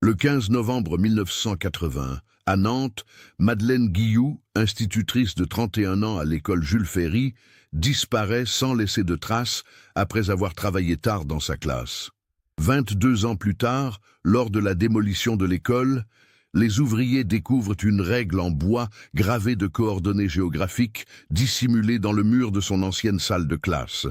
Le 15 novembre 1980, à Nantes, Madeleine Guilloux, institutrice de 31 ans à l'école Jules Ferry, disparaît sans laisser de traces après avoir travaillé tard dans sa classe. 22 ans plus tard, lors de la démolition de l'école, les ouvriers découvrent une règle en bois gravée de coordonnées géographiques dissimulée dans le mur de son ancienne salle de classe.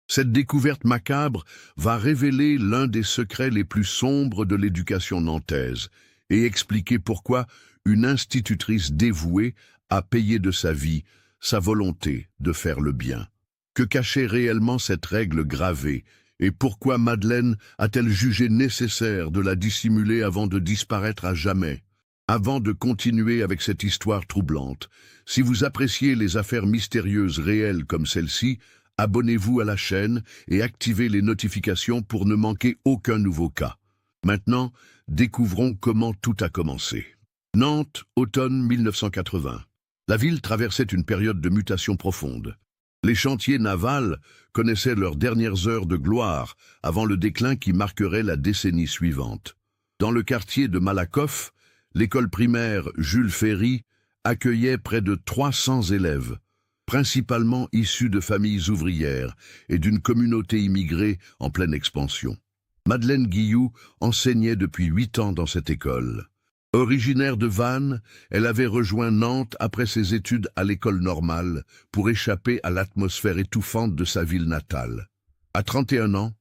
Cette découverte macabre va révéler l'un des secrets les plus sombres de l'éducation nantaise et expliquer pourquoi une institutrice dévouée a payé de sa vie sa volonté de faire le bien. Que cachait réellement cette règle gravée et pourquoi Madeleine a-t-elle jugé nécessaire de la dissimuler avant de disparaître à jamais? Avant de continuer avec cette histoire troublante, si vous appréciez les affaires mystérieuses réelles comme celle-ci, abonnez-vous à la chaîne et activez les notifications pour ne manquer aucun nouveau cas. Maintenant, découvrons comment tout a commencé. Nantes, automne 1980. La ville traversait une période de mutation profonde. Les chantiers navals connaissaient leurs dernières heures de gloire avant le déclin qui marquerait la décennie suivante. Dans le quartier de Malakoff, l'école primaire Jules Ferry accueillait près de 300 élèves, principalement issus de familles ouvrières et d'une communauté immigrée en pleine expansion. Madeleine Guilloux enseignait depuis 8 ans dans cette école. Originaire de Vannes, elle avait rejoint Nantes après ses études à l'école normale pour échapper à l'atmosphère étouffante de sa ville natale. À 31 ans,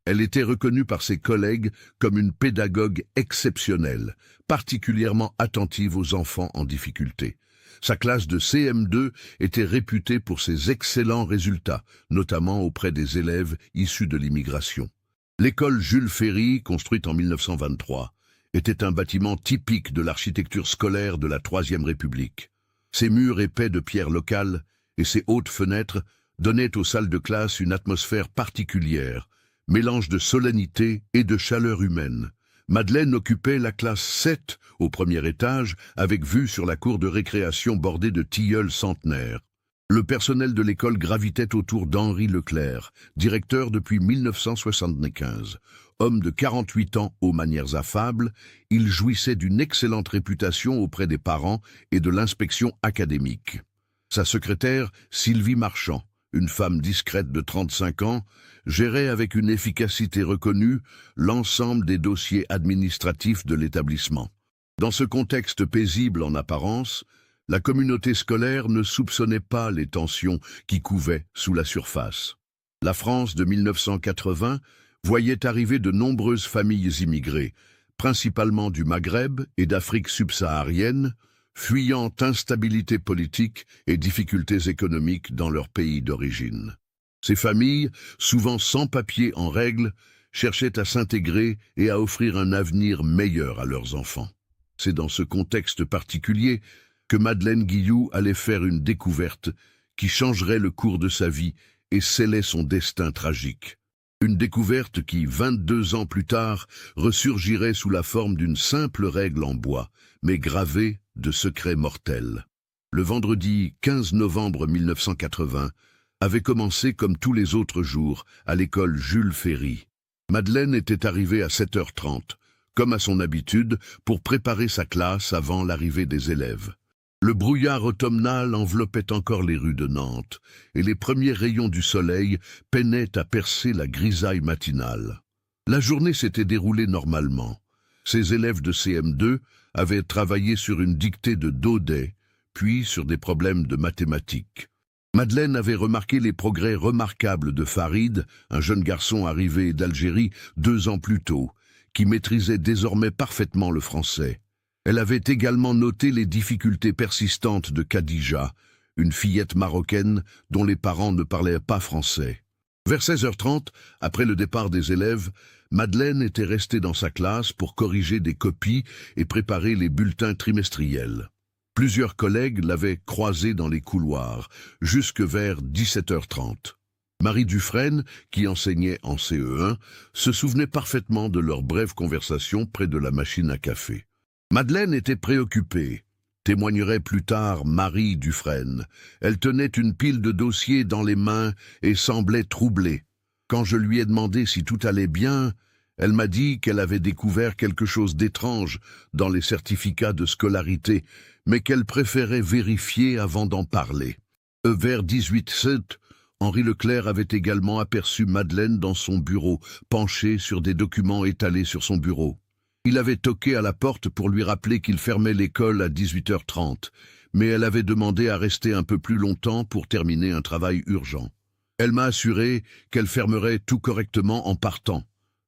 elle était reconnue par ses collègues comme une pédagogue exceptionnelle, particulièrement attentive aux enfants en difficulté. Sa classe de CM2 était réputée pour ses excellents résultats, notamment auprès des élèves issus de l'immigration. L'école Jules Ferry, construite en 1923, était un bâtiment typique de l'architecture scolaire de la Troisième République. Ses murs épais de pierre locale et ses hautes fenêtres donnaient aux salles de classe une atmosphère particulière, mélange de solennité et de chaleur humaine. Madeleine occupait la classe 7 au premier étage, avec vue sur la cour de récréation bordée de tilleuls centenaires. Le personnel de l'école gravitait autour d'Henri Leclerc, directeur depuis 1975. Homme de 48 ans aux manières affables, il jouissait d'une excellente réputation auprès des parents et de l'inspection académique. Sa secrétaire, Sylvie Marchand, une femme discrète de 35 ans, gérait avec une efficacité reconnue l'ensemble des dossiers administratifs de l'établissement. Dans ce contexte paisible en apparence, la communauté scolaire ne soupçonnait pas les tensions qui couvaient sous la surface. La France de 1980 voyait arriver de nombreuses familles immigrées, principalement du Maghreb et d'Afrique subsaharienne, fuyant instabilité politique et difficultés économiques dans leur pays d'origine. Ces familles, souvent sans papier en règle, cherchaient à s'intégrer et à offrir un avenir meilleur à leurs enfants. C'est dans ce contexte particulier que Madeleine Guilloux allait faire une découverte qui changerait le cours de sa vie et scellait son destin tragique. Une découverte qui, 22 ans plus tard, ressurgirait sous la forme d'une simple règle en bois, mais gravée de secrets mortels. Le vendredi 15 novembre 1980 avait commencé comme tous les autres jours à l'école Jules Ferry. Madeleine était arrivée à 7h30, comme à son habitude, pour préparer sa classe avant l'arrivée des élèves. Le brouillard automnal enveloppait encore les rues de Nantes, et les premiers rayons du soleil peinaient à percer la grisaille matinale. La journée s'était déroulée normalement. Ses élèves de CM2 avaient travaillé sur une dictée de Daudet, puis sur des problèmes de mathématiques. Madeleine avait remarqué les progrès remarquables de Farid, un jeune garçon arrivé d'Algérie 2 ans plus tôt, qui maîtrisait désormais parfaitement le français. Elle avait également noté les difficultés persistantes de Khadija, une fillette marocaine dont les parents ne parlaient pas français. Vers 16h30, après le départ des élèves, Madeleine était restée dans sa classe pour corriger des copies et préparer les bulletins trimestriels. Plusieurs collègues l'avaient croisée dans les couloirs, jusque vers 17h30. Marie Dufresne, qui enseignait en CE1, se souvenait parfaitement de leur brève conversation près de la machine à café. Madeleine était préoccupée, témoignerait plus tard Marie Dufresne. Elle tenait une pile de dossiers dans les mains et semblait troublée. Quand je lui ai demandé si tout allait bien, Elle m'a dit qu'elle avait découvert quelque chose d'étrange dans les certificats de scolarité, mais qu'elle préférait vérifier avant d'en parler. Vers 18h07, Henri Leclerc avait également aperçu Madeleine dans son bureau, penchée sur des documents étalés sur son bureau. Il avait toqué à la porte pour lui rappeler qu'il fermait l'école à 18h30, mais elle avait demandé à rester un peu plus longtemps pour terminer un travail urgent. Elle m'a assuré qu'elle fermerait tout correctement en partant,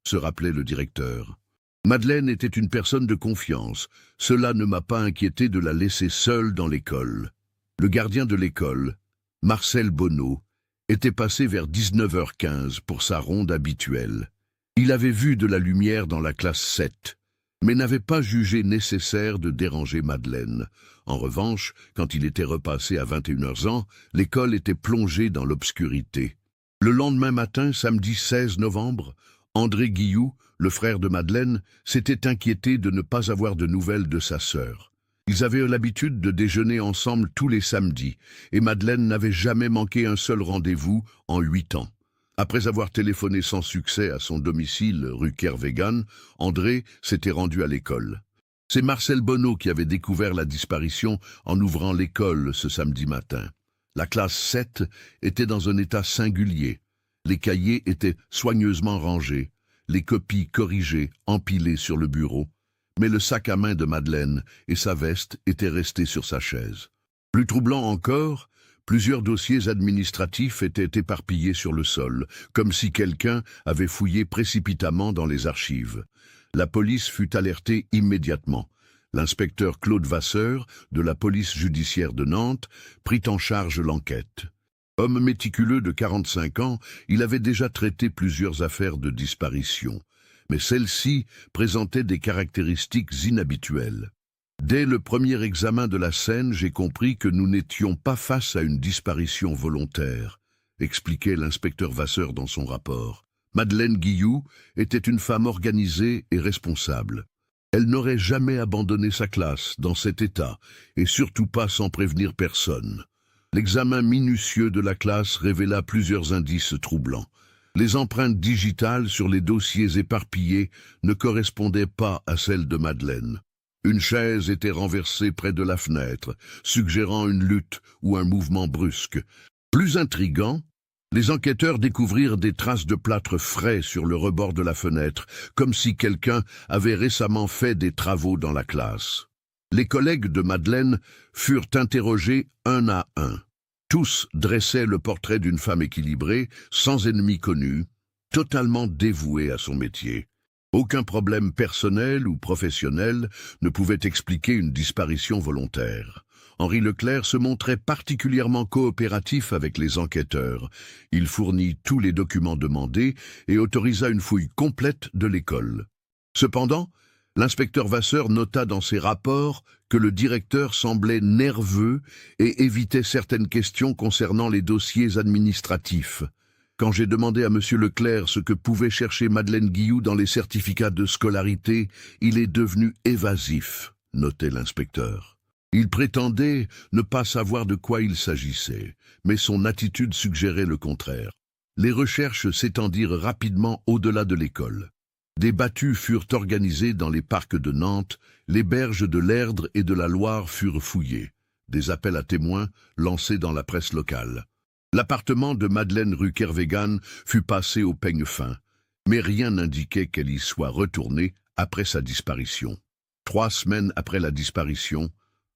se rappelait le directeur. Madeleine était une personne de confiance. Cela ne m'a pas inquiété de la laisser seule dans l'école. Le gardien de l'école, Marcel Bonneau, était passé vers 19h15 pour sa ronde habituelle. Il avait vu de la lumière dans la classe 7, mais n'avait pas jugé nécessaire de déranger Madeleine. En revanche, quand il était repassé à 21h, l'école était plongée dans l'obscurité. Le lendemain matin, samedi 16 novembre, André Guilloux, le frère de Madeleine, s'était inquiété de ne pas avoir de nouvelles de sa sœur. Ils avaient l'habitude de déjeuner ensemble tous les samedis, et Madeleine n'avait jamais manqué un seul rendez-vous en 8 ans. Après avoir téléphoné sans succès à son domicile, rue Kervégan, André s'était rendu à l'école. C'est Marcel Bonneau qui avait découvert la disparition en ouvrant l'école ce samedi matin. La classe 7 était dans un état singulier. Les cahiers étaient soigneusement rangés, les copies corrigées, empilées sur le bureau. Mais le sac à main de Madeleine et sa veste étaient restés sur sa chaise. Plus troublant encore, plusieurs dossiers administratifs étaient éparpillés sur le sol, comme si quelqu'un avait fouillé précipitamment dans les archives. La police fut alertée immédiatement. L'inspecteur Claude Vasseur, de la police judiciaire de Nantes, prit en charge l'enquête. Homme méticuleux de 45 ans, il avait déjà traité plusieurs affaires de disparition. Mais celle-ci présentait des caractéristiques inhabituelles. Dès le premier examen de la scène, j'ai compris que nous n'étions pas face à une disparition volontaire, expliquait l'inspecteur Vasseur dans son rapport. Madeleine Guilloux était une femme organisée et responsable. Elle n'aurait jamais abandonné sa classe dans cet état, et surtout pas sans prévenir personne. L'examen minutieux de la classe révéla plusieurs indices troublants. Les empreintes digitales sur les dossiers éparpillés ne correspondaient pas à celles de Madeleine. Une chaise était renversée près de la fenêtre, suggérant une lutte ou un mouvement brusque. Plus intriguant, les enquêteurs découvrirent des traces de plâtre frais sur le rebord de la fenêtre, comme si quelqu'un avait récemment fait des travaux dans la classe. Les collègues de Madeleine furent interrogés un à un. Tous dressaient le portrait d'une femme équilibrée, sans ennemis connus, totalement dévouée à son métier. Aucun problème personnel ou professionnel ne pouvait expliquer une disparition volontaire. Henri Leclerc se montrait particulièrement coopératif avec les enquêteurs. Il fournit tous les documents demandés et autorisa une fouille complète de l'école. Cependant, l'inspecteur Vasseur nota dans ses rapports que le directeur semblait nerveux et évitait certaines questions concernant les dossiers administratifs. Quand j'ai demandé à M. Leclerc ce que pouvait chercher Madeleine Guilloux dans les certificats de scolarité, il est devenu évasif, notait l'inspecteur. Il prétendait ne pas savoir de quoi il s'agissait, mais son attitude suggérait le contraire. Les recherches s'étendirent rapidement au-delà de l'école. Des battues furent organisées dans les parcs de Nantes, les berges de l'Erdre et de la Loire furent fouillées. Des appels à témoins lancés dans la presse locale. L'appartement de Madeleine rue Kervégan fut passé au peigne fin, mais rien n'indiquait qu'elle y soit retournée après sa disparition. 3 semaines après la disparition,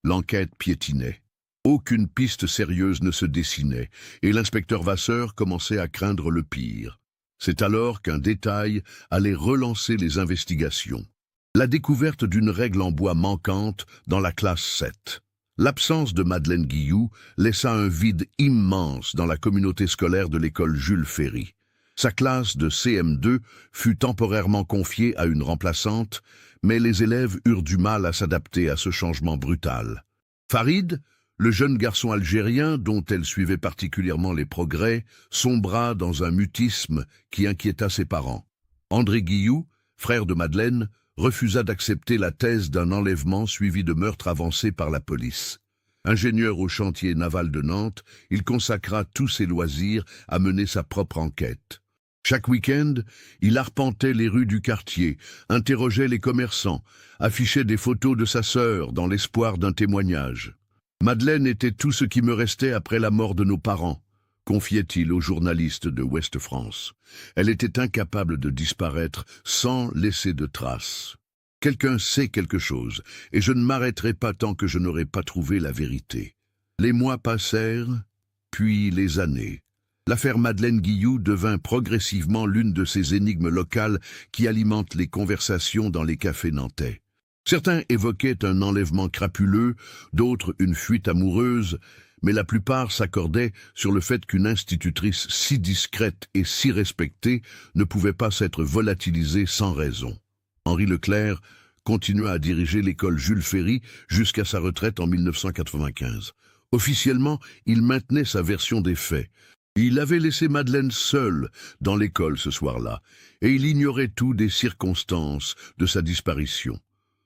l'enquête piétinait. Aucune piste sérieuse ne se dessinait, et l'inspecteur Vasseur commençait à craindre le pire. C'est alors qu'un détail allait relancer les investigations. La découverte d'une règle en bois manquante dans la classe 7. L'absence de Madeleine Guilloux laissa un vide immense dans la communauté scolaire de l'école Jules Ferry. Sa classe de CM2 fut temporairement confiée à une remplaçante, mais les élèves eurent du mal à s'adapter à ce changement brutal. Farid, le jeune garçon algérien dont elle suivait particulièrement les progrès, sombra dans un mutisme qui inquiéta ses parents. André Guilloux, frère de Madeleine, refusa d'accepter la thèse d'un enlèvement suivi de meurtre avancé par la police. Ingénieur au chantier naval de Nantes, il consacra tous ses loisirs à mener sa propre enquête. Chaque week-end, il arpentait les rues du quartier, interrogeait les commerçants, affichait des photos de sa sœur dans l'espoir d'un témoignage. « Madeleine était tout ce qui me restait après la mort de nos parents », confiait-il aux journalistes de Ouest France. Elle était incapable de disparaître sans laisser de traces. Quelqu'un sait quelque chose, et je ne m'arrêterai pas tant que je n'aurai pas trouvé la vérité. Les mois passèrent, puis les années. L'affaire Madeleine Guilloux devint progressivement l'une de ces énigmes locales qui alimentent les conversations dans les cafés nantais. Certains évoquaient un enlèvement crapuleux, d'autres une fuite amoureuse, mais la plupart s'accordaient sur le fait qu'une institutrice si discrète et si respectée ne pouvait pas s'être volatilisée sans raison. Henri Leclerc continua à diriger l'école Jules Ferry jusqu'à sa retraite en 1995. Officiellement, il maintenait sa version des faits. Il avait laissé Madeleine seule dans l'école ce soir-là, et il ignorait tout des circonstances de sa disparition.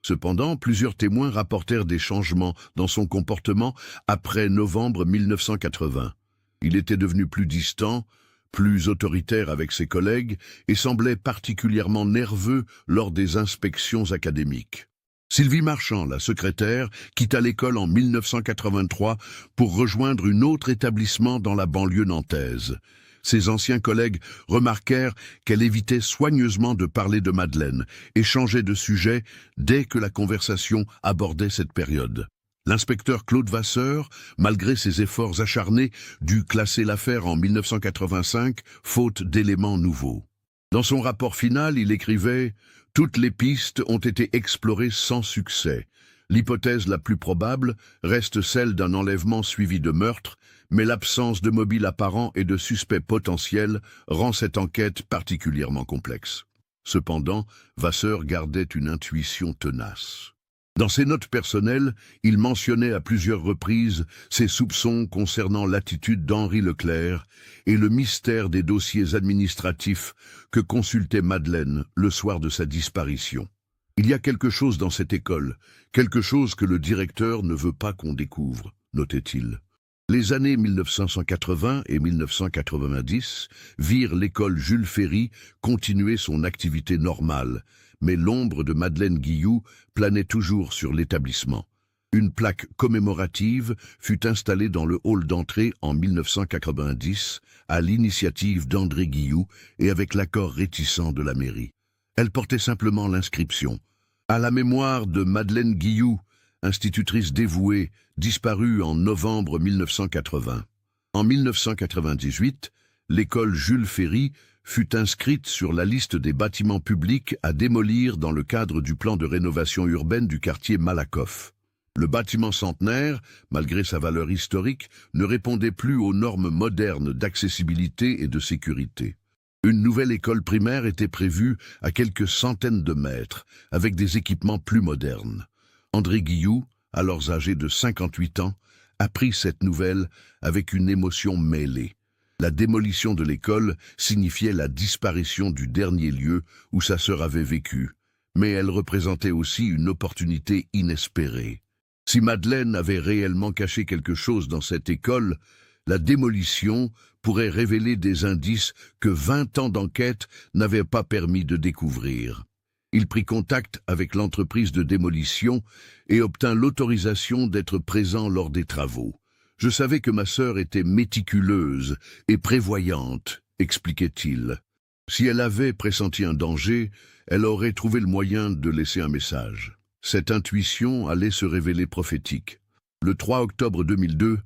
Cependant, plusieurs témoins rapportèrent des changements dans son comportement après novembre 1980. Il était devenu plus distant, plus autoritaire avec ses collègues et semblait particulièrement nerveux lors des inspections académiques. Sylvie Marchand, la secrétaire, quitta l'école en 1983 pour rejoindre un autre établissement dans la banlieue nantaise. Ses anciens collègues remarquèrent qu'elle évitait soigneusement de parler de Madeleine et changeait de sujet dès que la conversation abordait cette période. L'inspecteur Claude Vasseur, malgré ses efforts acharnés, dut classer l'affaire en 1985, faute d'éléments nouveaux. Dans son rapport final, il écrivait « Toutes les pistes ont été explorées sans succès. L'hypothèse la plus probable reste celle d'un enlèvement suivi de meurtre, mais l'absence de mobile apparent et de suspects potentiels rend cette enquête particulièrement complexe. » Cependant, Vasseur gardait une intuition tenace. Dans ses notes personnelles, il mentionnait à plusieurs reprises ses soupçons concernant l'attitude d'Henri Leclerc et le mystère des dossiers administratifs que consultait Madeleine le soir de sa disparition. Il y a quelque chose dans cette école, quelque chose que le directeur ne veut pas qu'on découvre, notait-il. Les années 1980 et 1990 virent l'école Jules Ferry continuer son activité normale, mais l'ombre de Madeleine Guilloux planait toujours sur l'établissement. Une plaque commémorative fut installée dans le hall d'entrée en 1990 à l'initiative d'André Guilloux et avec l'accord réticent de la mairie. Elle portait simplement l'inscription « À la mémoire de Madeleine Guilloux, institutrice dévouée, disparue en novembre 1980. » En 1998, l'école Jules Ferry fut inscrite sur la liste des bâtiments publics à démolir dans le cadre du plan de rénovation urbaine du quartier Malakoff. Le bâtiment centenaire, malgré sa valeur historique, ne répondait plus aux normes modernes d'accessibilité et de sécurité. Une nouvelle école primaire était prévue à quelques centaines de mètres, avec des équipements plus modernes. André Guilloux, alors âgé de 58 ans, apprit cette nouvelle avec une émotion mêlée. La démolition de l'école signifiait la disparition du dernier lieu où sa sœur avait vécu, mais elle représentait aussi une opportunité inespérée. Si Madeleine avait réellement caché quelque chose dans cette école, la démolition pourrait révéler des indices que 20 ans d'enquête n'avaient pas permis de découvrir. Il prit contact avec l'entreprise de démolition et obtint l'autorisation d'être présent lors des travaux. « Je savais que ma sœur était méticuleuse et prévoyante », expliquait-il. Si elle avait pressenti un danger, elle aurait trouvé le moyen de laisser un message. Cette intuition allait se révéler prophétique. Le 3 octobre 2002,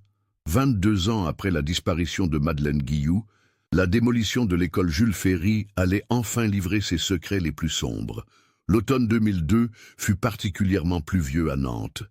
22 ans après la disparition de Madeleine Guilloux, la démolition de l'école Jules Ferry allait enfin livrer ses secrets les plus sombres. L'automne 2002 fut particulièrement pluvieux à Nantes.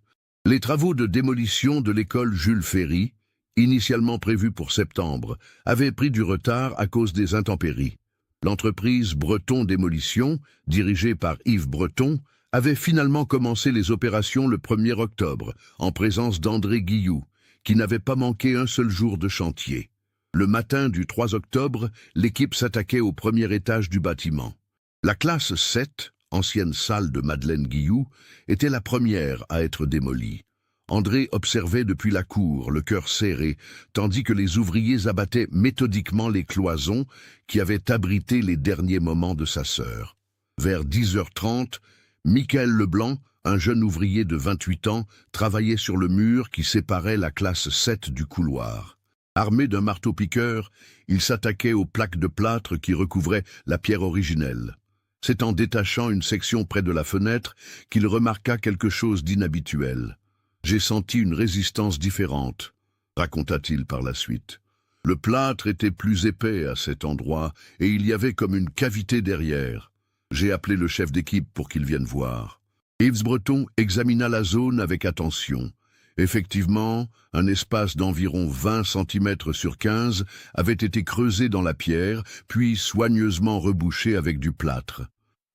Les travaux de démolition de l'école Jules Ferry, initialement prévus pour septembre, avaient pris du retard à cause des intempéries. L'entreprise Breton Démolition, dirigée par Yves Breton, avait finalement commencé les opérations le 1er octobre, en présence d'André Guilloux, qui n'avait pas manqué un seul jour de chantier. Le matin du 3 octobre, l'équipe s'attaquait au premier étage du bâtiment. La classe 7, ancienne salle de Madeleine Guilloux, était la première à être démolie. André observait depuis la cour, le cœur serré, tandis que les ouvriers abattaient méthodiquement les cloisons qui avaient abrité les derniers moments de sa sœur. Vers 10h30, Michael Leblanc, un jeune ouvrier de 28 ans, travaillait sur le mur qui séparait la classe 7 du couloir. Armé d'un marteau-piqueur, il s'attaquait aux plaques de plâtre qui recouvraient la pierre originelle. C'est en détachant une section près de la fenêtre qu'il remarqua quelque chose d'inhabituel. « J'ai senti une résistance différente », raconta-t-il par la suite. Le plâtre était plus épais à cet endroit et il y avait comme une cavité derrière. J'ai appelé le chef d'équipe pour qu'il vienne voir. Yves Breton examina la zone avec attention. Effectivement, un espace d'environ 20 cm sur 15 avait été creusé dans la pierre, puis soigneusement rebouché avec du plâtre.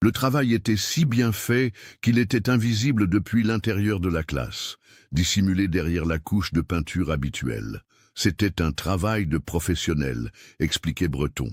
Le travail était si bien fait qu'il était invisible depuis l'intérieur de la classe, dissimulé derrière la couche de peinture habituelle. C'était un travail de professionnel, expliquait Breton.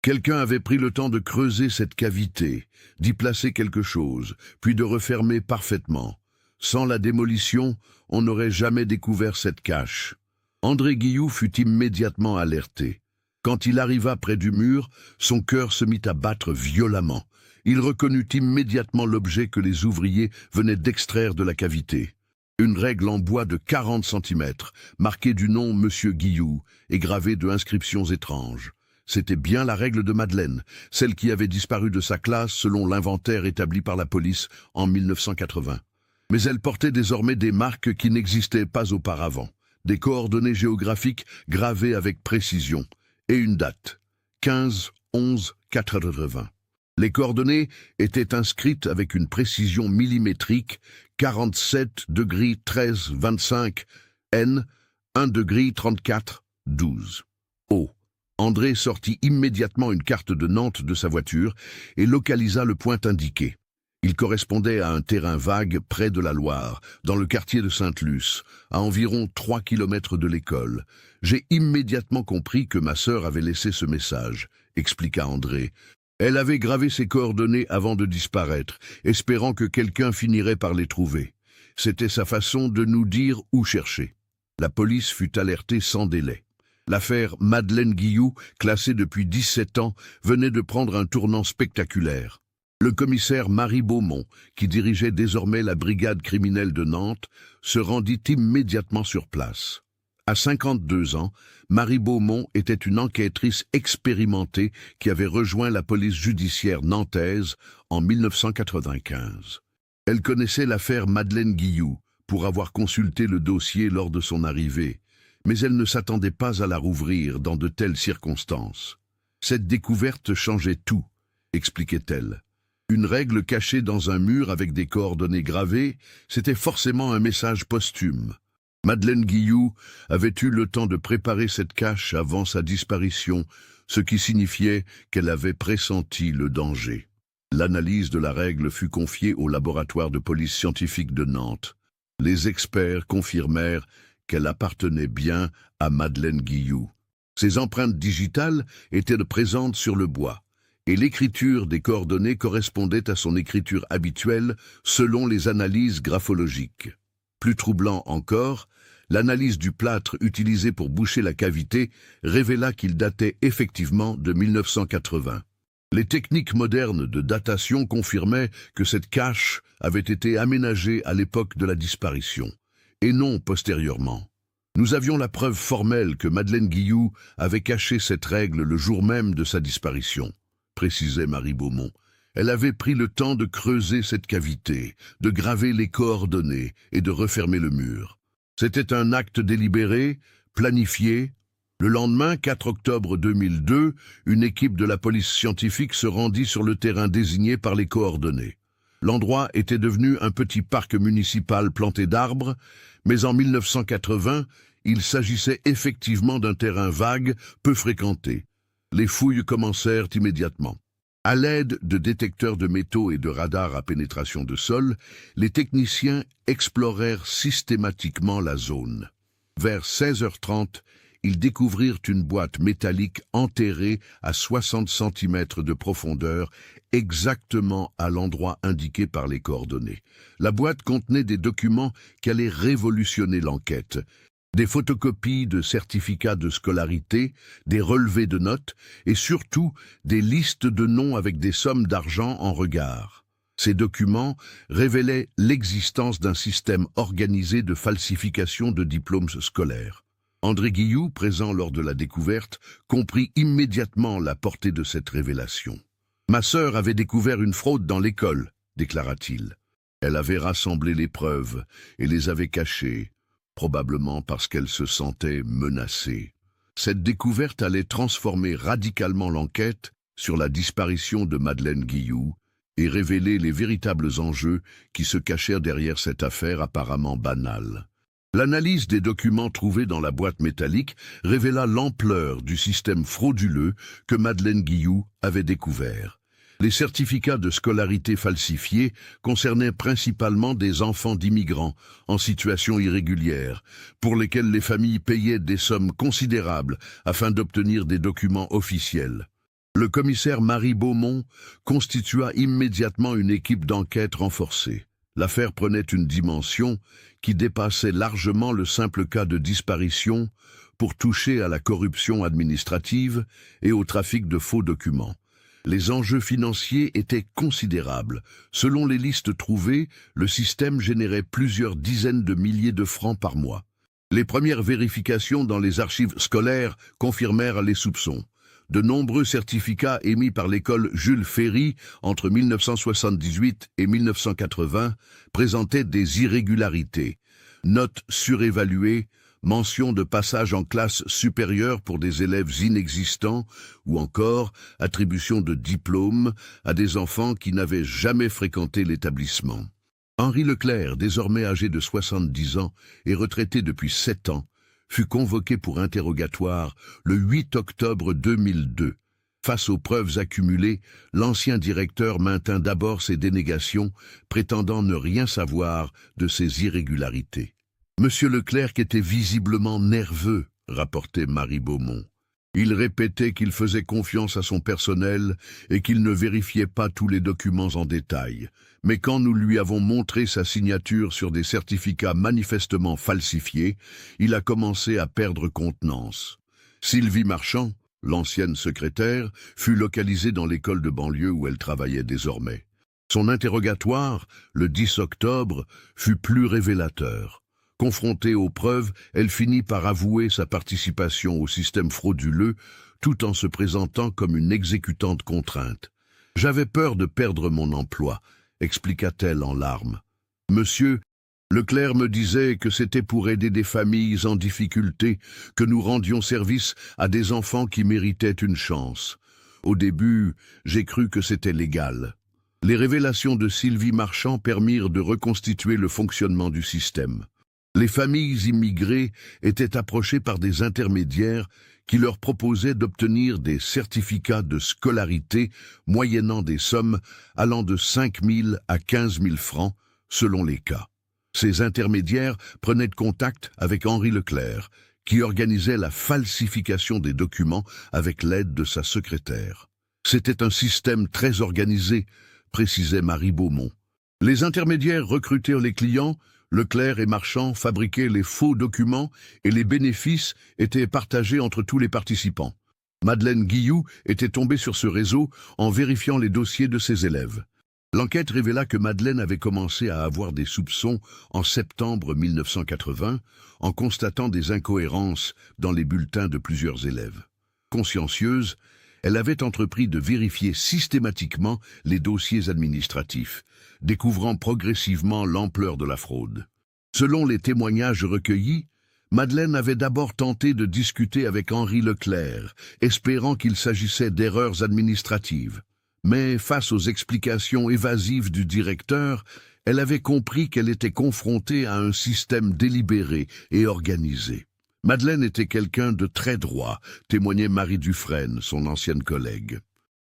Quelqu'un avait pris le temps de creuser cette cavité, d'y placer quelque chose, puis de refermer parfaitement. Sans la démolition, on n'aurait jamais découvert cette cache. André Guilloux fut immédiatement alerté. Quand il arriva près du mur, son cœur se mit à battre violemment. Il reconnut immédiatement l'objet que les ouvriers venaient d'extraire de la cavité. Une règle en bois de 40 cm, marquée du nom Monsieur Guilloux et gravée de inscriptions étranges. C'était bien la règle de Madeleine, celle qui avait disparu de sa classe selon l'inventaire établi par la police en 1980. Mais elle portait désormais des marques qui n'existaient pas auparavant, des coordonnées géographiques gravées avec précision, et une date, 15-11-80. Les coordonnées étaient inscrites avec une précision millimétrique, 47°13'25 N, 1°34'12. O. André sortit immédiatement une carte de Nantes de sa voiture et localisa le point indiqué. Il correspondait à un terrain vague près de la Loire, dans le quartier de Sainte-Luce, à environ 3 km de l'école. J'ai immédiatement compris que ma sœur avait laissé ce message, expliqua André. Elle avait gravé ses coordonnées avant de disparaître, espérant que quelqu'un finirait par les trouver. C'était sa façon de nous dire où chercher. La police fut alertée sans délai. L'affaire Madeleine Guilloux, classée depuis 17 ans, venait de prendre un tournant spectaculaire. Le commissaire Marie Beaumont, qui dirigeait désormais la brigade criminelle de Nantes, se rendit immédiatement sur place. À 52 ans, Marie Beaumont était une enquêtrice expérimentée qui avait rejoint la police judiciaire nantaise en 1995. Elle connaissait l'affaire Madeleine Guilloux pour avoir consulté le dossier lors de son arrivée, mais elle ne s'attendait pas à la rouvrir dans de telles circonstances. Cette découverte changeait tout, expliquait-elle. Une règle cachée dans un mur avec des coordonnées gravées, c'était forcément un message posthume. Madeleine Guilloux avait eu le temps de préparer cette cache avant sa disparition, ce qui signifiait qu'elle avait pressenti le danger. L'analyse de la règle fut confiée au laboratoire de police scientifique de Nantes. Les experts confirmèrent qu'elle appartenait bien à Madeleine Guilloux. Ses empreintes digitales étaient présentes sur le bois, et l'écriture des coordonnées correspondait à son écriture habituelle selon les analyses graphologiques. Plus troublant encore, l'analyse du plâtre utilisé pour boucher la cavité révéla qu'il datait effectivement de 1980. Les techniques modernes de datation confirmaient que cette cache avait été aménagée à l'époque de la disparition, et non postérieurement. Nous avions la preuve formelle que Madeleine Guilloux avait caché cette règle le jour même de sa disparition, précisait Marie Beaumont. Elle avait pris le temps de creuser cette cavité, de graver les coordonnées et de refermer le mur. C'était un acte délibéré, planifié. Le lendemain, 4 octobre 2002, une équipe de la police scientifique se rendit sur le terrain désigné par les coordonnées. L'endroit était devenu un petit parc municipal planté d'arbres, mais en 1980, il s'agissait effectivement d'un terrain vague, peu fréquenté. Les fouilles commencèrent immédiatement. À l'aide de détecteurs de métaux et de radars à pénétration de sol, les techniciens explorèrent systématiquement la zone. Vers 16h30, ils découvrirent une boîte métallique enterrée à 60 cm de profondeur, exactement à l'endroit indiqué par les coordonnées. La boîte contenait des documents qui allaient révolutionner l'enquête. Des photocopies de certificats de scolarité, des relevés de notes et surtout des listes de noms avec des sommes d'argent en regard. Ces documents révélaient l'existence d'un système organisé de falsification de diplômes scolaires. André Guilloux, présent lors de la découverte, comprit immédiatement la portée de cette révélation. « Ma sœur avait découvert une fraude dans l'école », déclara-t-il. Elle avait rassemblé les preuves et les avait cachées, probablement parce qu'elle se sentait menacée. Cette découverte allait transformer radicalement l'enquête sur la disparition de Madeleine Guilloux et révéler les véritables enjeux qui se cachèrent derrière cette affaire apparemment banale. L'analyse des documents trouvés dans la boîte métallique révéla l'ampleur du système frauduleux que Madeleine Guilloux avait découvert. Les certificats de scolarité falsifiés concernaient principalement des enfants d'immigrants en situation irrégulière, pour lesquels les familles payaient des sommes considérables afin d'obtenir des documents officiels. Le commissaire Marie Beaumont constitua immédiatement une équipe d'enquête renforcée. L'affaire prenait une dimension qui dépassait largement le simple cas de disparition pour toucher à la corruption administrative et au trafic de faux documents. Les enjeux financiers étaient considérables. Selon les listes trouvées, le système générait plusieurs dizaines de milliers de francs par mois. Les premières vérifications dans les archives scolaires confirmèrent les soupçons. De nombreux certificats émis par l'école Jules Ferry entre 1978 et 1980 présentaient des irrégularités. Notes surévaluées, mention de passage en classe supérieure pour des élèves inexistants ou encore attribution de diplômes à des enfants qui n'avaient jamais fréquenté l'établissement. Henri Leclerc, désormais âgé de 70 ans et retraité depuis 7 ans, fut convoqué pour interrogatoire le 8 octobre 2002. Face aux preuves accumulées, l'ancien directeur maintint d'abord ses dénégations, prétendant ne rien savoir de ces irrégularités. Monsieur Leclerc était visiblement nerveux, rapportait Marie Beaumont. Il répétait qu'il faisait confiance à son personnel et qu'il ne vérifiait pas tous les documents en détail. Mais quand nous lui avons montré sa signature sur des certificats manifestement falsifiés, il a commencé à perdre contenance. Sylvie Marchand, l'ancienne secrétaire, fut localisée dans l'école de banlieue où elle travaillait désormais. Son interrogatoire, le 10 octobre, fut plus révélateur. Confrontée aux preuves, elle finit par avouer sa participation au système frauduleux, tout en se présentant comme une exécutante contrainte. « J'avais peur de perdre mon emploi », expliqua-t-elle en larmes. « Monsieur Leclerc me disait que c'était pour aider des familles en difficulté que nous rendions service à des enfants qui méritaient une chance. Au début, j'ai cru que c'était légal. » Les révélations de Sylvie Marchand permirent de reconstituer le fonctionnement du système. Les familles immigrées étaient approchées par des intermédiaires qui leur proposaient d'obtenir des certificats de scolarité moyennant des sommes allant de 5 000 à 15 000 francs selon les cas. Ces intermédiaires prenaient contact avec Henri Leclerc, qui organisait la falsification des documents avec l'aide de sa secrétaire. C'était un système très organisé, précisait Marie Beaumont. Les intermédiaires recrutèrent les clients, Leclerc et Marchand fabriquaient les faux documents et les bénéfices étaient partagés entre tous les participants. Madeleine Guilloux était tombée sur ce réseau en vérifiant les dossiers de ses élèves. L'enquête révéla que Madeleine avait commencé à avoir des soupçons en septembre 1980 en constatant des incohérences dans les bulletins de plusieurs élèves. Consciencieuse, elle avait entrepris de vérifier systématiquement les dossiers administratifs, découvrant progressivement l'ampleur de la fraude. Selon les témoignages recueillis, Madeleine avait d'abord tenté de discuter avec Henri Leclerc, espérant qu'il s'agissait d'erreurs administratives. Mais face aux explications évasives du directeur, elle avait compris qu'elle était confrontée à un système délibéré et organisé. Madeleine était quelqu'un de très droit, témoignait Marie Dufresne, son ancienne collègue.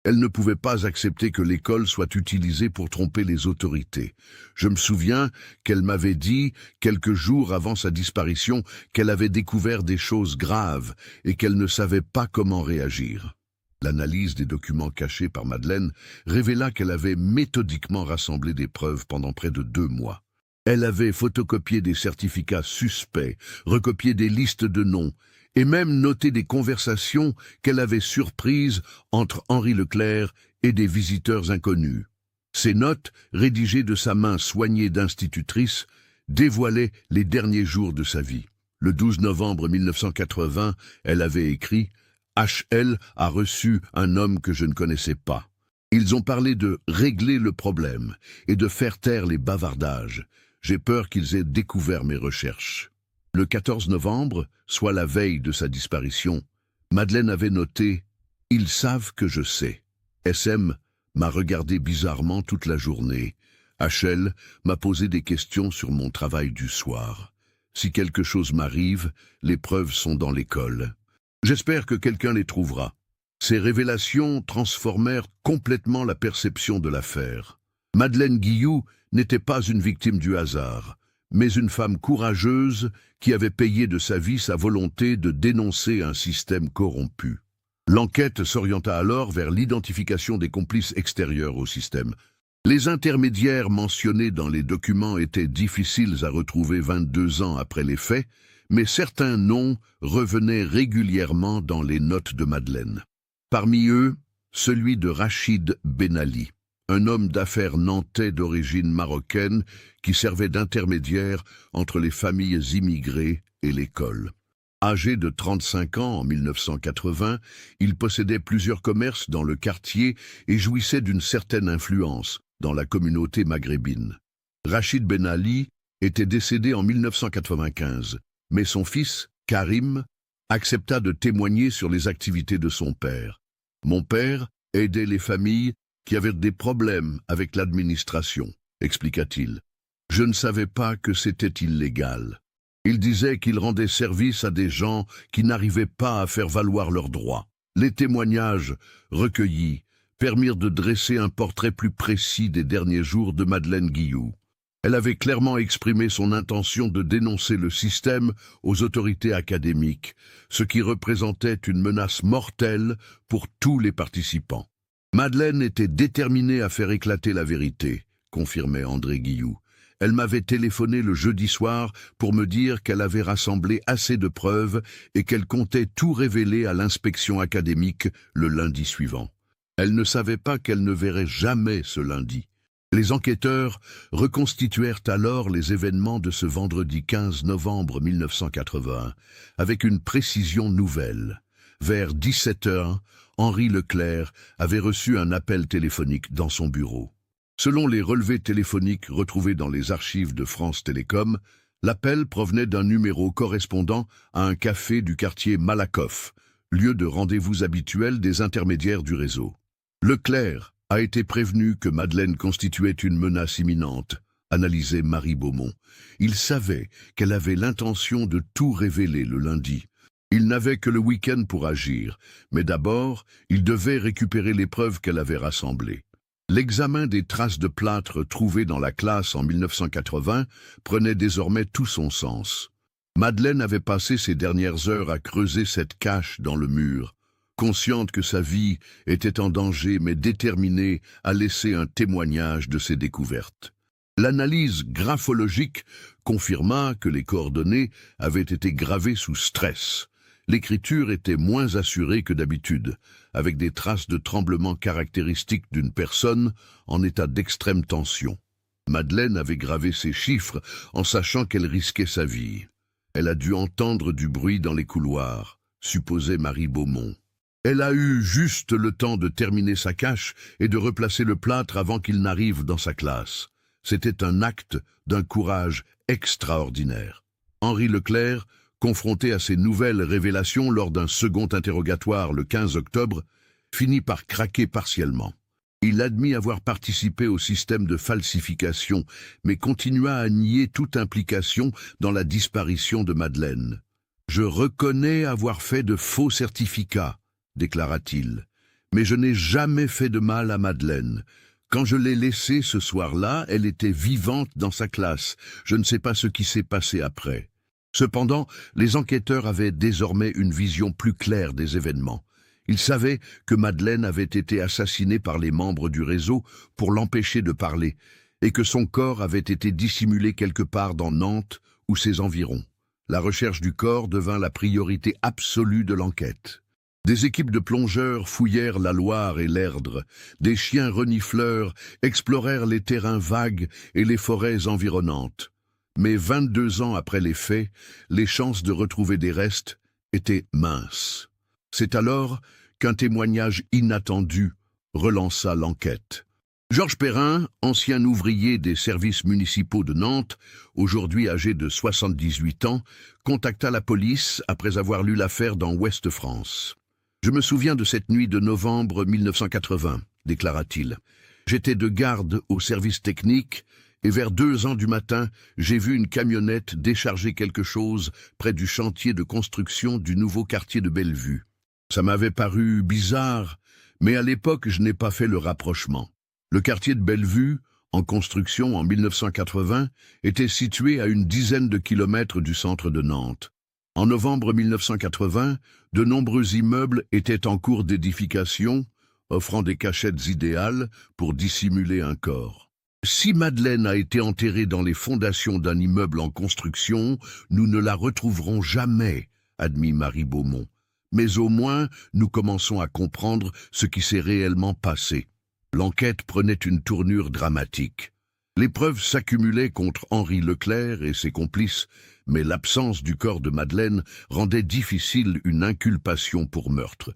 Elle ne pouvait pas accepter que l'école soit utilisée pour tromper les autorités. Je me souviens qu'elle m'avait dit, quelques jours avant sa disparition, qu'elle avait découvert des choses graves et qu'elle ne savait pas comment réagir. L'analyse des documents cachés par Madeleine révéla qu'elle avait méthodiquement rassemblé des preuves pendant près de 2 mois. Elle avait photocopié des certificats suspects, recopié des listes de noms, et même noté des conversations qu'elle avait surprises entre Henri Leclerc et des visiteurs inconnus. Ces notes, rédigées de sa main soignée d'institutrice, dévoilaient les derniers jours de sa vie. Le 12 novembre 1980, elle avait écrit « HL a reçu un homme que je ne connaissais pas. Ils ont parlé de régler le problème et de faire taire les bavardages. J'ai peur qu'ils aient découvert mes recherches. » Le 14 novembre, soit la veille de sa disparition, Madeleine avait noté « Ils savent que je sais. SM m'a regardé bizarrement toute la journée. HL m'a posé des questions sur mon travail du soir. Si quelque chose m'arrive, les preuves sont dans l'école. J'espère que quelqu'un les trouvera. » Ces révélations transformèrent complètement la perception de l'affaire. Madeleine Guilloux n'était pas une victime du hasard, mais une femme courageuse qui avait payé de sa vie sa volonté de dénoncer un système corrompu. L'enquête s'orienta alors vers l'identification des complices extérieurs au système. Les intermédiaires mentionnés dans les documents étaient difficiles à retrouver 22 ans après les faits, mais certains noms revenaient régulièrement dans les notes de Madeleine. Parmi eux, celui de Rachid Benali, un homme d'affaires nantais d'origine marocaine qui servait d'intermédiaire entre les familles immigrées et l'école. Âgé de 35 ans en 1980, il possédait plusieurs commerces dans le quartier et jouissait d'une certaine influence dans la communauté maghrébine. Rachid Benali était décédé en 1995, mais son fils, Karim, accepta de témoigner sur les activités de son père. Mon père aidait les familles qui avaient des problèmes avec l'administration, expliqua-t-il. Je ne savais pas que c'était illégal. Il disait qu'il rendait service à des gens qui n'arrivaient pas à faire valoir leurs droits. Les témoignages recueillis permirent de dresser un portrait plus précis des derniers jours de Madeleine Guilloux. Elle avait clairement exprimé son intention de dénoncer le système aux autorités académiques, ce qui représentait une menace mortelle pour tous les participants. Madeleine était déterminée à faire éclater la vérité, confirmait André Guilloux. Elle m'avait téléphoné le jeudi soir pour me dire qu'elle avait rassemblé assez de preuves et qu'elle comptait tout révéler à l'inspection académique le lundi suivant. Elle ne savait pas qu'elle ne verrait jamais ce lundi. Les enquêteurs reconstituèrent alors les événements de ce vendredi 15 novembre 1981 avec une précision nouvelle. Vers 17h, Henri Leclerc avait reçu un appel téléphonique dans son bureau. Selon les relevés téléphoniques retrouvés dans les archives de France Télécom, l'appel provenait d'un numéro correspondant à un café du quartier Malakoff, lieu de rendez-vous habituel des intermédiaires du réseau. Leclerc a été prévenu que Madeleine constituait une menace imminente, analysait Marie Beaumont. Il savait qu'elle avait l'intention de tout révéler le lundi. Il n'avait que le week-end pour agir, mais d'abord, il devait récupérer les preuves qu'elle avait rassemblées. L'examen des traces de plâtre trouvées dans la classe en 1980 prenait désormais tout son sens. Madeleine avait passé ses dernières heures à creuser cette cache dans le mur, consciente que sa vie était en danger mais déterminée à laisser un témoignage de ses découvertes. L'analyse graphologique confirma que les coordonnées avaient été gravées sous stress. L'écriture était moins assurée que d'habitude, avec des traces de tremblement caractéristiques d'une personne en état d'extrême tension. Madeleine avait gravé ces chiffres en sachant qu'elle risquait sa vie. Elle a dû entendre du bruit dans les couloirs, supposait Marie Beaumont. Elle a eu juste le temps de terminer sa cache et de replacer le plâtre avant qu'il n'arrive dans sa classe. C'était un acte d'un courage extraordinaire. Henri Leclerc, confronté à ces nouvelles révélations lors d'un second interrogatoire le 15 octobre, finit par craquer partiellement. Il admit avoir participé au système de falsification, mais continua à nier toute implication dans la disparition de Madeleine. « Je reconnais avoir fait de faux certificats », déclara-t-il, Mais je n'ai jamais fait de mal à Madeleine. Quand je l'ai laissée ce soir-là, elle était vivante dans sa classe. Je ne sais pas ce qui s'est passé après. Cependant, les enquêteurs avaient désormais une vision plus claire des événements. Ils savaient que Madeleine avait été assassinée par les membres du réseau pour l'empêcher de parler, et que son corps avait été dissimulé quelque part dans Nantes ou ses environs. La recherche du corps devint la priorité absolue de l'enquête. Des équipes de plongeurs fouillèrent la Loire et l'Erdre. Des chiens renifleurs explorèrent les terrains vagues et les forêts environnantes. Mais 22 ans après les faits, les chances de retrouver des restes étaient minces. C'est alors qu'un témoignage inattendu relança l'enquête. Georges Perrin, ancien ouvrier des services municipaux de Nantes, aujourd'hui âgé de 78 ans, contacta la police après avoir lu l'affaire dans Ouest France. « Je me souviens de cette nuit de novembre 1980, déclara-t-il. J'étais de garde au service technique et vers 2 heures du matin, j'ai vu une camionnette décharger quelque chose près du chantier de construction du nouveau quartier de Bellevue. Ça m'avait paru bizarre, mais à l'époque, je n'ai pas fait le rapprochement. Le quartier de Bellevue, en construction en 1980, était situé à une dizaine de kilomètres du centre de Nantes. En novembre 1980, de nombreux immeubles étaient en cours d'édification, offrant des cachettes idéales pour dissimuler un corps. Si Madeleine a été enterrée dans les fondations d'un immeuble en construction, nous ne la retrouverons jamais, admit Marie Beaumont. Mais au moins, nous commençons à comprendre ce qui s'est réellement passé. L'enquête prenait une tournure dramatique. Les preuves s'accumulaient contre Henri Leclerc et ses complices, mais l'absence du corps de Madeleine rendait difficile une inculpation pour meurtre.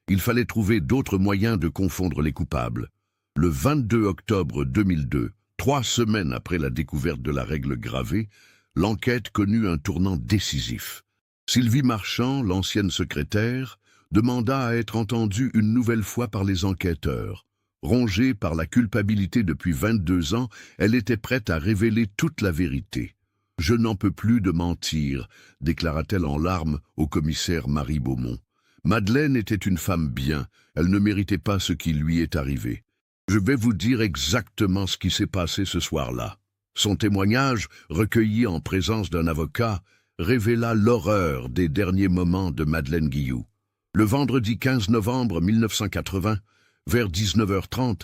Il fallait trouver d'autres moyens de confondre les coupables. Le 22 octobre 2002, 3 semaines après la découverte de la règle gravée, l'enquête connut un tournant décisif. Sylvie Marchand, l'ancienne secrétaire, demanda à être entendue une nouvelle fois par les enquêteurs. Rongée par la culpabilité depuis 22 ans, elle était prête à révéler toute la vérité. « Je n'en peux plus de mentir », déclara-t-elle en larmes au commissaire Marie Beaumont. Madeleine était une femme bien, elle ne méritait pas ce qui lui est arrivé. Je vais vous dire exactement ce qui s'est passé ce soir-là. Son témoignage, recueilli en présence d'un avocat, révéla l'horreur des derniers moments de Madeleine Guilloux. Le vendredi 15 novembre 1980, vers 19h30,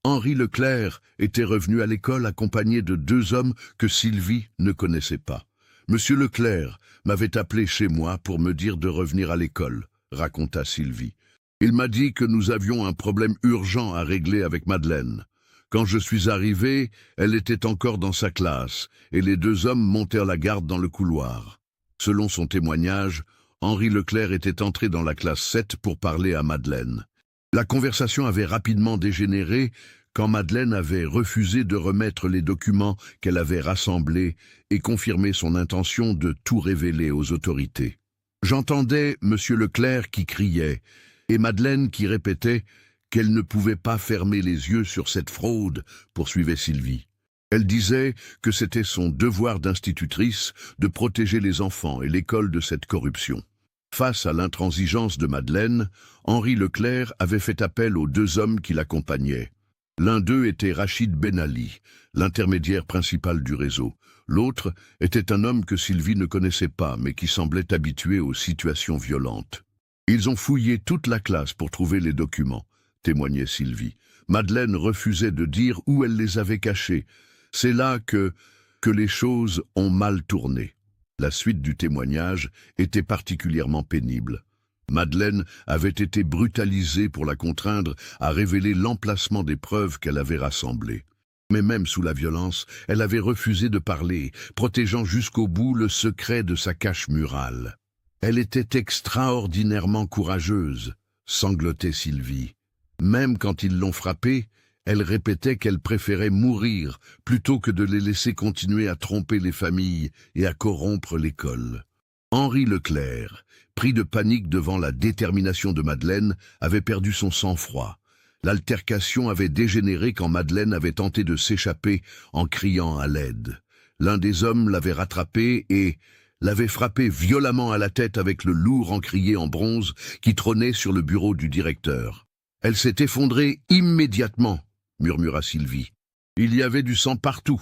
Henri Leclerc était revenu à l'école accompagné de 2 hommes que Sylvie ne connaissait pas. « Monsieur Leclerc m'avait appelé chez moi pour me dire de revenir à l'école », raconta Sylvie. « Il m'a dit que nous avions un problème urgent à régler avec Madeleine. Quand je suis arrivé, elle était encore dans sa classe, et les 2 hommes montèrent la garde dans le couloir. » Selon son témoignage, Henri Leclerc était entré dans la classe 7 pour parler à Madeleine. La conversation avait rapidement dégénéré quand Madeleine avait refusé de remettre les documents qu'elle avait rassemblés et confirmé son intention de tout révéler aux autorités. J'entendais M. Leclerc qui criait et Madeleine qui répétait qu'elle ne pouvait pas fermer les yeux sur cette fraude, poursuivait Sylvie. Elle disait que c'était son devoir d'institutrice de protéger les enfants et l'école de cette corruption. Face à l'intransigeance de Madeleine, Henri Leclerc avait fait appel aux 2 hommes qui l'accompagnaient. L'un d'eux était Rachid Ben Ali, l'intermédiaire principal du réseau. L'autre était un homme que Sylvie ne connaissait pas, mais qui semblait habitué aux situations violentes. Ils ont fouillé toute la classe pour trouver les documents, témoignait Sylvie. Madeleine refusait de dire où elle les avait cachés. C'est là que les choses ont mal tourné. La suite du témoignage était particulièrement pénible. Madeleine avait été brutalisée pour la contraindre à révéler l'emplacement des preuves qu'elle avait rassemblées. Mais même sous la violence, elle avait refusé de parler, protégeant jusqu'au bout le secret de sa cache murale. Elle était extraordinairement courageuse, sanglotait Sylvie. Même quand ils l'ont frappée, elle répétait qu'elle préférait mourir plutôt que de les laisser continuer à tromper les familles et à corrompre l'école. Henri Leclerc, pris de panique devant la détermination de Madeleine, avait perdu son sang-froid. L'altercation avait dégénéré quand Madeleine avait tenté de s'échapper en criant à l'aide. L'un des hommes l'avait rattrapé et l'avait frappé violemment à la tête avec le lourd encrier en bronze qui trônait sur le bureau du directeur. Elle s'est effondrée immédiatement, murmura Sylvie. Il y avait du sang partout.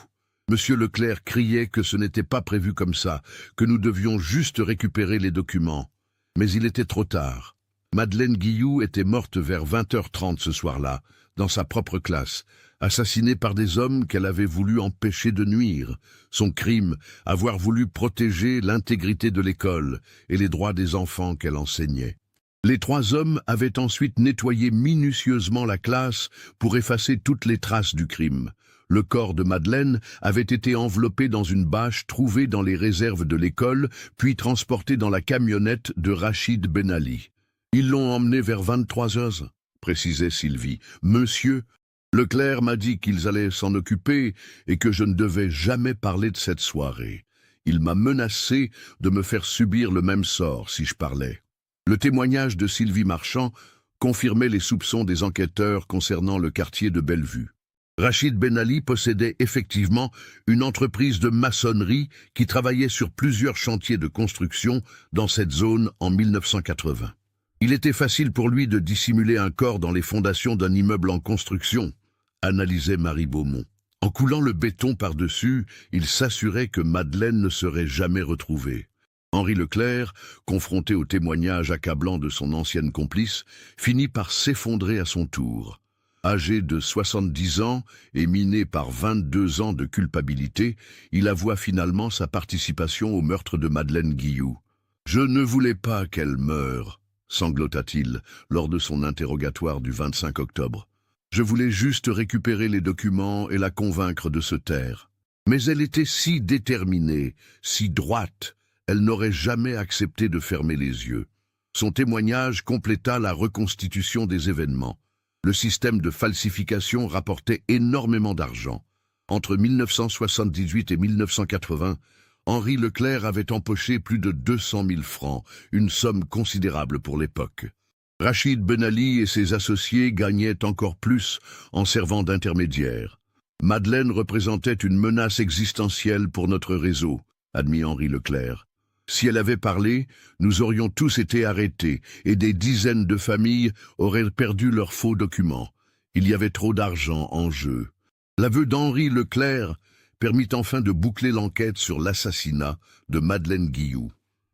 Monsieur Leclerc criait que ce n'était pas prévu comme ça, que nous devions juste récupérer les documents. Mais il était trop tard. Madeleine Guilloux était morte vers 20h30 ce soir-là, dans sa propre classe, assassinée par des hommes qu'elle avait voulu empêcher de nuire. Son crime, avoir voulu protéger l'intégrité de l'école et les droits des enfants qu'elle enseignait. Les 3 hommes avaient ensuite nettoyé minutieusement la classe pour effacer toutes les traces du crime. Le corps de Madeleine avait été enveloppé dans une bâche trouvée dans les réserves de l'école, puis transporté dans la camionnette de Rachid Ben Ali. Ils l'ont emmené vers 23h, précisait Sylvie. Monsieur Leclerc m'a dit qu'ils allaient s'en occuper et que je ne devais jamais parler de cette soirée. Il m'a menacé de me faire subir le même sort si je parlais. Le témoignage de Sylvie Marchand confirmait les soupçons des enquêteurs concernant le quartier de Bellevue. Rachid Ben Ali possédait effectivement une entreprise de maçonnerie qui travaillait sur plusieurs chantiers de construction dans cette zone en 1980. Il était facile pour lui de dissimuler un corps dans les fondations d'un immeuble en construction, analysait Marie Beaumont. En coulant le béton par-dessus, il s'assurait que Madeleine ne serait jamais retrouvée. Henri Leclerc, confronté au témoignage accablant de son ancienne complice, finit par s'effondrer à son tour. Âgé de 70 ans et miné par 22 ans de culpabilité, il avoua finalement sa participation au meurtre de Madeleine Guilloux. « Je ne voulais pas qu'elle meure », sanglota-t-il lors de son interrogatoire du 25 octobre. « Je voulais juste récupérer les documents et la convaincre de se taire. Mais elle était si déterminée, si droite, elle n'aurait jamais accepté de fermer les yeux. » Son témoignage compléta la reconstitution des événements. Le système de falsification rapportait énormément d'argent. Entre 1978 et 1980, Henri Leclerc avait empoché plus de 200 000 francs, une somme considérable pour l'époque. Rachid Ben Ali et ses associés gagnaient encore plus en servant d'intermédiaires. Madeleine représentait une menace existentielle pour notre réseau, admit Henri Leclerc. Si elle avait parlé, nous aurions tous été arrêtés et des dizaines de familles auraient perdu leurs faux documents. Il y avait trop d'argent en jeu. L'aveu d'Henri Leclerc permit enfin de boucler l'enquête sur l'assassinat de Madeleine Guilloux.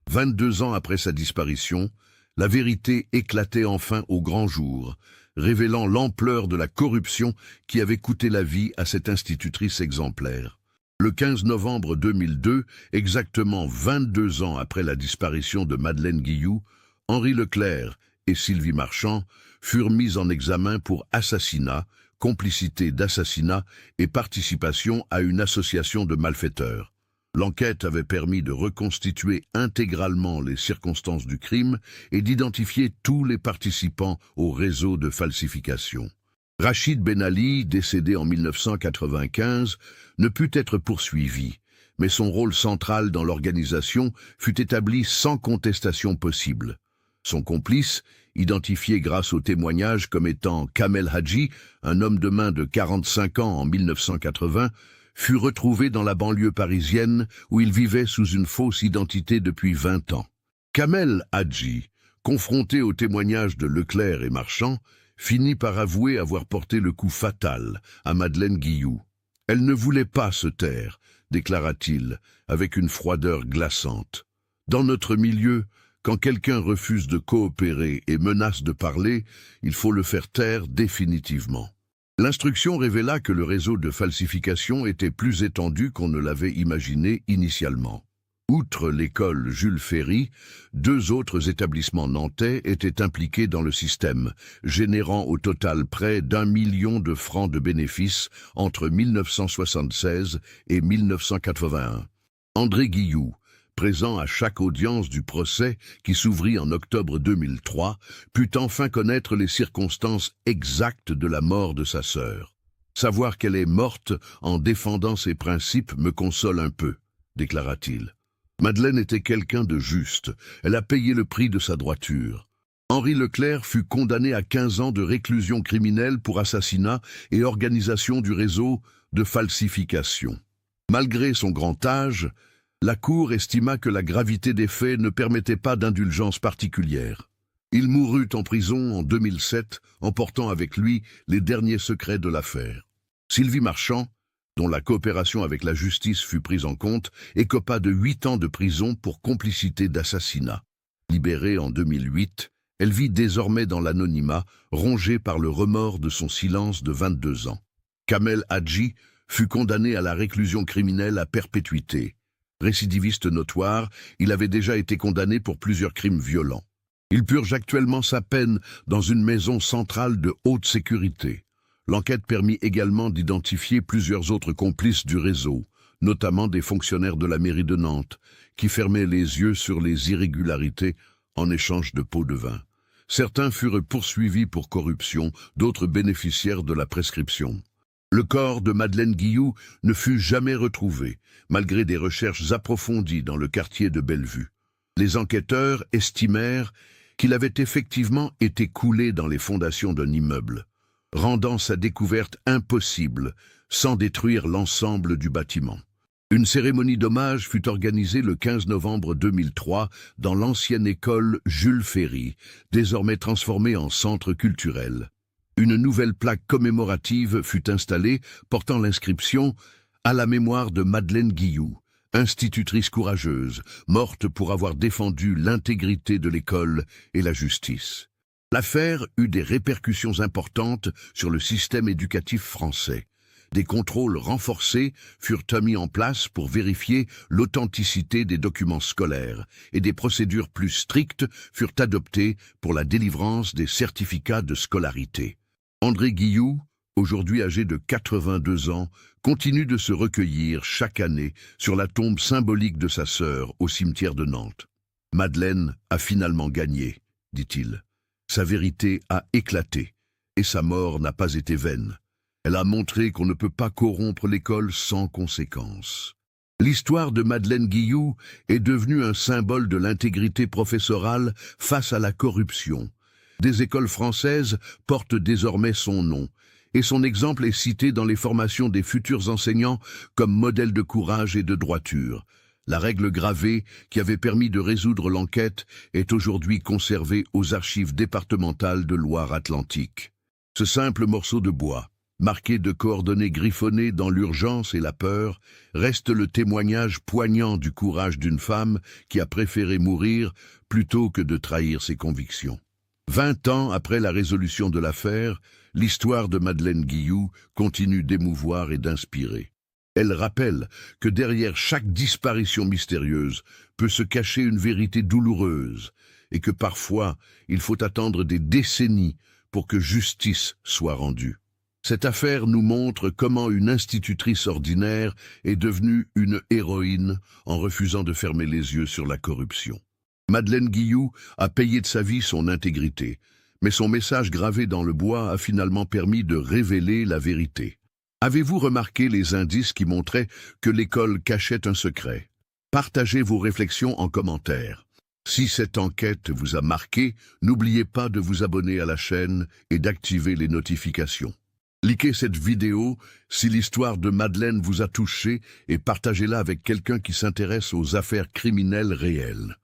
22 ans après sa disparition, la vérité éclatait enfin au grand jour, révélant l'ampleur de la corruption qui avait coûté la vie à cette institutrice exemplaire. Le 15 novembre 2002, exactement 22 ans après la disparition de Madeleine Guilloux, Henri Leclerc et Sylvie Marchand furent mis en examen pour assassinat, complicité d'assassinat et participation à une association de malfaiteurs. L'enquête avait permis de reconstituer intégralement les circonstances du crime et d'identifier tous les participants au réseau de falsification. Rachid Ben Ali, décédé en 1995, ne put être poursuivi, mais son rôle central dans l'organisation fut établi sans contestation possible. Son complice, identifié grâce au témoignage comme étant Kamel Hadji, un homme de main de 45 ans en 1980, fut retrouvé dans la banlieue parisienne où il vivait sous une fausse identité depuis 20 ans. Kamel Hadji, confronté au témoignage de Leclerc et Marchand, finit par avouer avoir porté le coup fatal à Madeleine Guilloux. « Elle ne voulait pas se taire », déclara-t-il, avec une froideur glaçante. « Dans notre milieu, quand quelqu'un refuse de coopérer et menace de parler, il faut le faire taire définitivement. » L'instruction révéla que le réseau de falsification était plus étendu qu'on ne l'avait imaginé initialement. Outre l'école Jules Ferry, 2 autres établissements nantais étaient impliqués dans le système, générant au total près d'1 million de francs de bénéfices entre 1976 et 1981. André Guilloux, présent à chaque audience du procès qui s'ouvrit en octobre 2003, put enfin connaître les circonstances exactes de la mort de sa sœur. « Savoir qu'elle est morte en défendant ses principes me console un peu », déclara-t-il. Madeleine était quelqu'un de juste, elle a payé le prix de sa droiture. Henri Leclerc fut condamné à 15 ans de réclusion criminelle pour assassinat et organisation du réseau de falsification. Malgré son grand âge, la Cour estima que la gravité des faits ne permettait pas d'indulgence particulière. Il mourut en prison en 2007, emportant avec lui les derniers secrets de l'affaire. Sylvie Marchand, dont la coopération avec la justice fut prise en compte, écopa de 8 ans de prison pour complicité d'assassinat. Libérée en 2008, elle vit désormais dans l'anonymat, rongée par le remords de son silence de 22 ans. Kamel Hadji fut condamné à la réclusion criminelle à perpétuité. Récidiviste notoire, il avait déjà été condamné pour plusieurs crimes violents. Il purge actuellement sa peine dans une maison centrale de haute sécurité. L'enquête permit également d'identifier plusieurs autres complices du réseau, notamment des fonctionnaires de la mairie de Nantes, qui fermaient les yeux sur les irrégularités en échange de pots de vin. Certains furent poursuivis pour corruption, d'autres bénéficièrent de la prescription. Le corps de Madeleine Guilloux ne fut jamais retrouvé, malgré des recherches approfondies dans le quartier de Bellevue. Les enquêteurs estimèrent qu'il avait effectivement été coulé dans les fondations d'un immeuble, rendant sa découverte impossible sans détruire l'ensemble du bâtiment. Une cérémonie d'hommage fut organisée le 15 novembre 2003 dans l'ancienne école Jules Ferry, désormais transformée en centre culturel. Une nouvelle plaque commémorative fut installée portant l'inscription « À la mémoire de Madeleine Guilloux, institutrice courageuse, morte pour avoir défendu l'intégrité de l'école et la justice ». L'affaire eut des répercussions importantes sur le système éducatif français. Des contrôles renforcés furent mis en place pour vérifier l'authenticité des documents scolaires et des procédures plus strictes furent adoptées pour la délivrance des certificats de scolarité. André Guilloux, aujourd'hui âgé de 82 ans, continue de se recueillir chaque année sur la tombe symbolique de sa sœur au cimetière de Nantes. « Madeleine a finalement gagné », dit-il. Sa vérité a éclaté, et sa mort n'a pas été vaine. Elle a montré qu'on ne peut pas corrompre l'école sans conséquence. L'histoire de Madeleine Guilloux est devenue un symbole de l'intégrité professorale face à la corruption. Des écoles françaises portent désormais son nom, et son exemple est cité dans les formations des futurs enseignants comme modèle de courage et de droiture. La règle gravée qui avait permis de résoudre l'enquête est aujourd'hui conservée aux archives départementales de Loire-Atlantique. Ce simple morceau de bois, marqué de coordonnées griffonnées dans l'urgence et la peur, reste le témoignage poignant du courage d'une femme qui a préféré mourir plutôt que de trahir ses convictions. 20 ans après la résolution de l'affaire, l'histoire de Madeleine Guilloux continue d'émouvoir et d'inspirer. Elle rappelle que derrière chaque disparition mystérieuse peut se cacher une vérité douloureuse et que parfois il faut attendre des décennies pour que justice soit rendue. Cette affaire nous montre comment une institutrice ordinaire est devenue une héroïne en refusant de fermer les yeux sur la corruption. Madeleine Guilloux a payé de sa vie son intégrité, mais son message gravé dans le bois a finalement permis de révéler la vérité. Avez-vous remarqué les indices qui montraient que l'école cachait un secret? Partagez vos réflexions en commentaire. Si cette enquête vous a marqué, n'oubliez pas de vous abonner à la chaîne et d'activer les notifications. Likez cette vidéo si l'histoire de Madeleine vous a touché et partagez-la avec quelqu'un qui s'intéresse aux affaires criminelles réelles.